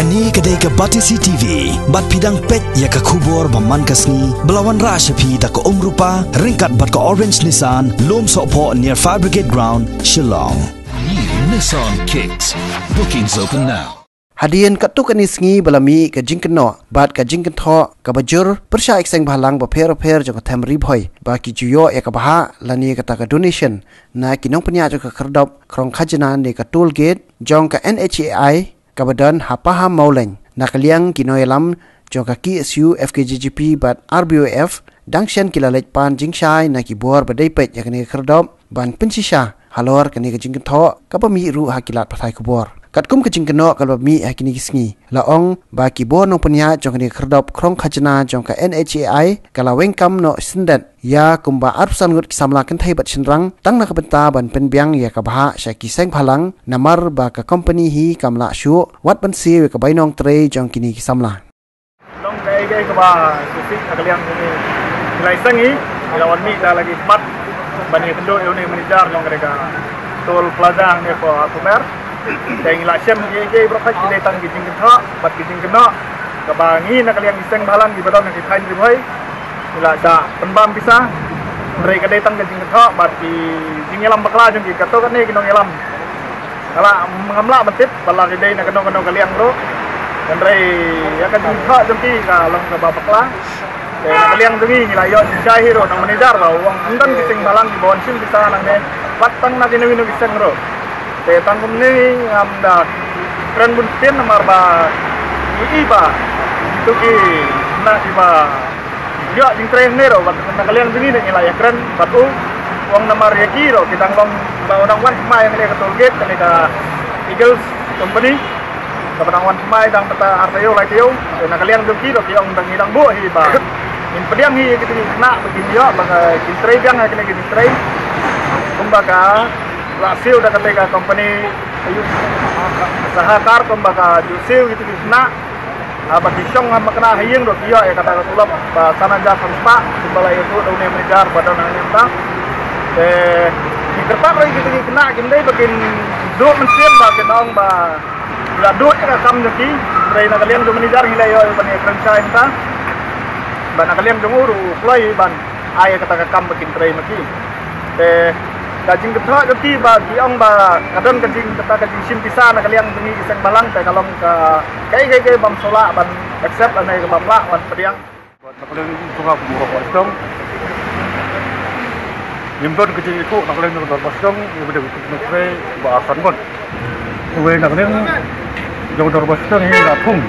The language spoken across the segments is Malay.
Kani kedai ke Batisi TV, bat pidang pet ya ke kubur baman kasni, belawan rashapi tak ke rupa, ringkat bat ke Orange Nissan, lom sokpo near Fire Brigade Ground, Shillong. New Nissan Kicks. Bookings open now. Hadian katuk anisngi balami ke jingkeno, bat ke jingkentho, ke bajur, persya ekseng bahalang baper jong tem ribhoy, baki juyo ya ke baha, lani kata ke donation, na kinong penya jong ke kerdop, krong khajana ni ke toll gate, jong ke NHAI, kabadan hapaha mauleng nakaliang kinoyelam jongka KSU FKGGP bat RBOF dangshan kilalej pan jingshai na kibor badai pet yakni kerdop ban pensisha halor kani kejingkentho kapami ru hakilat pathai kubor katkum kejingkeno kalbami hakini kisngi laong ba kibor nong penya jongkani kerdop krong khajana jongka NHAI kalaweng kam no sindat ya kumba arsan gut kisamla kenthai bat sinrang tang na kabenta ban penbiang ya kabaha syaki seng phalang namar ba ka company hi kamla shu wat ban si ka bainong tre jong kini kisamla long kai ka ba sisik akaliang ni nilai sengi ilawan mi dah lagi smart bani kendo ini manager long mereka tol plaza ni ko akumer dai nilai sem ge brokat ki tang gijing kena bat gijing kena ka bangi nakaliang iseng balang di badon ki thain di bhai ila da penbam bisa mereka datang ke jingkau berarti jingelam bakla jengki kato kan ni kinong elam kala mengamla betit bala kedai nak kenong kaliang lo dan rei ya kan jingkau jengki kalong ke bakla kaliang jengki ngilayo jai hero nang manager lo uang endan kising balang di bawah sim bisa nang ne patang nak ini minum kiseng ro tangkum ni ngamda keren buntin namar ba iba itu ki nak iba ya jing train nero waktu kalian begini dengan layak keren batu uang nama reki ro kita ngom orang wan semai yang dia ke toll gate kali ke Eagles company kepada wan semai dang peta arteo lai teo na kalian joki ro kiong dang hidang bu hi ba in pediang hi gitu kena begini ya bang jing train yang kena jing train kumbaga rasio dah kata company ayu sahakar kumbaga jusio gitu kena bagi syong makna hayeng do dia ya kata tulap sana ja sampa sebelah itu daun manager badan nang di kertas lagi gitu kena gindai bagian do mesin ba kenong ba la do ya kam jeki dari nakalian do manager hilai yo ban franchise ta ban nakalian do nguru play ban ay kata kam bagian tray maki kajing ketra jeki bagi ong ba kadon kajing kata kajing sim pisah nakalian bengi iseng balang te kalong ka kai bam sola ban accept anai ke bapla wan pediang nakalian tunga kumuro bosong yimdon kajing itu nakalian do bosong yimde kutre ba asan gon we nakalian do bosong hi rapung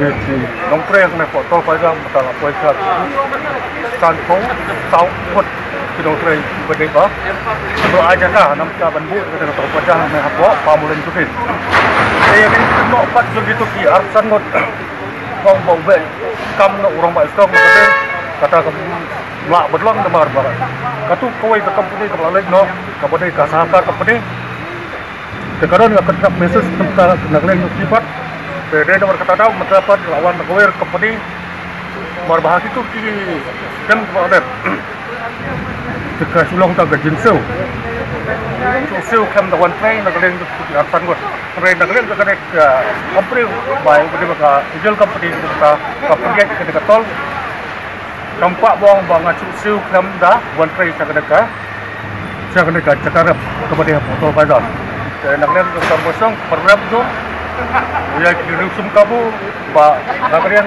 yeti nongpre yang foto pa jam mata pa sa san ko tau pot kino tray bade ba so aja ka nam ka banbu ka to pajah me hapo pamulen tukin saya kan no pat so gitu ki arsan ngot kong bau be kam no urang ba stong kata la bedlong de mar bara katu koi ka company ka lalai no ka bade ka sahakar company sekaron ka kata message tentang nagleng no sifat bede nomor kata daw mendapat lawan koi company mar bahas itu ki kan ada jika sulung tak gajin sew kem dawan train nak kalian di arsan got train nak kalian kenek company baik beri maka ijal company kita company kita tol nampak buang bangat sew kem dah one train saya kena cakap kepada foto pada nak kalian kita bosong program tu ya kirim sum kabu ba nak kalian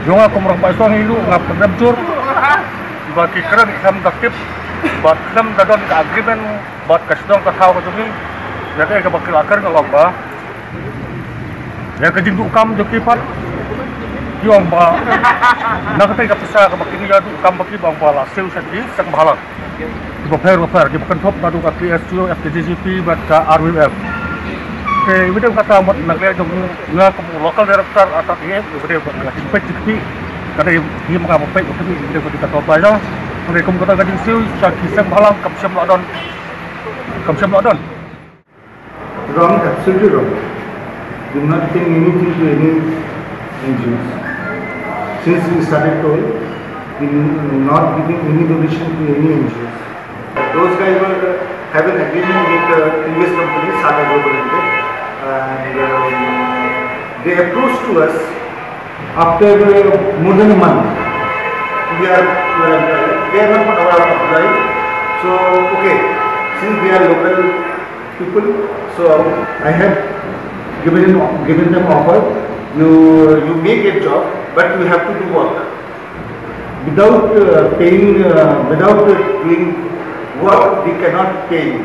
jonga kumrang pasang ilu ngap program tur bagi keren kam takip bat kam dadon agreement bat kasdong ka thaw ka tumi ya ka bakil akar ka lomba ya ka jindu kam joki pat yong ba nakatay ka pisa ka bakini ya du kam baki bang pala sew sadi sak bahalang di baper di bukan top nadu ka KSU FKGGP bat ka RWF video kata mat nagle jong nga local director atau dia video ka impect kada hi mga mapay ko tabi hindi ko dito pa no kung kum kata gading siu sa kisang balang kapsam ladon wrong, absolutely wrong. Do not think anything to any NGOs. Since we started told, we not giving any donation to any NGOs. Those guys were have an agreement with previous company, Saga Global Limited, and they approached to us after more than a month. They are not our employee. So okay, since they are local people, so I have given them offer. You may get job, but you have to do work. Without paying, without doing work, we cannot pay you.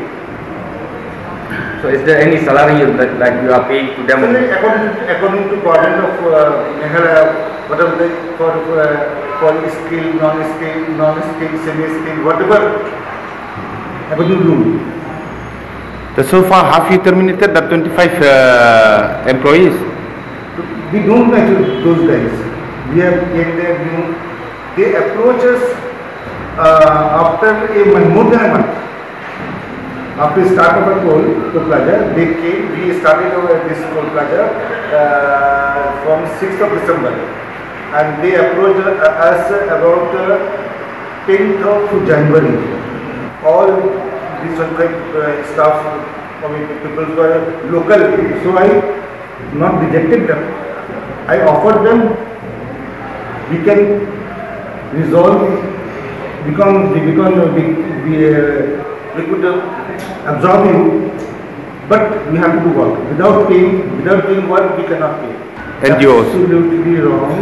So is there any salary like you are paying to them? According to government of Meghalaya, whatever they for skill, non-skill, semi-skill, whatever, according to rule. So far, have you terminated the 25 employees? We don't match those guys. We have get their new. They approach us after a month, more than a month. After start of a toll plaza, they came. We started this toll plaza from 6th of December, and they approached us about 10th of January. All these staff, people were local, so I not rejected them. I offered them. We can resolve. We could absorb you, but we have to do work. Without doing work, we cannot pay. And yours? Absolutely wrong.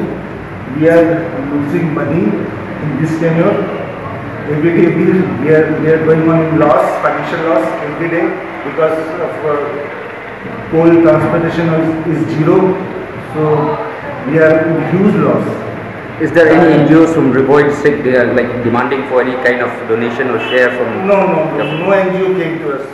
We are losing money in this tenure. Every day we are going on in loss, financial loss every day because of coal transportation is zero. So we are in huge loss. Is there any NGOs from Rivoy district they are like demanding for any kind of donation or share from? No NGO came to us.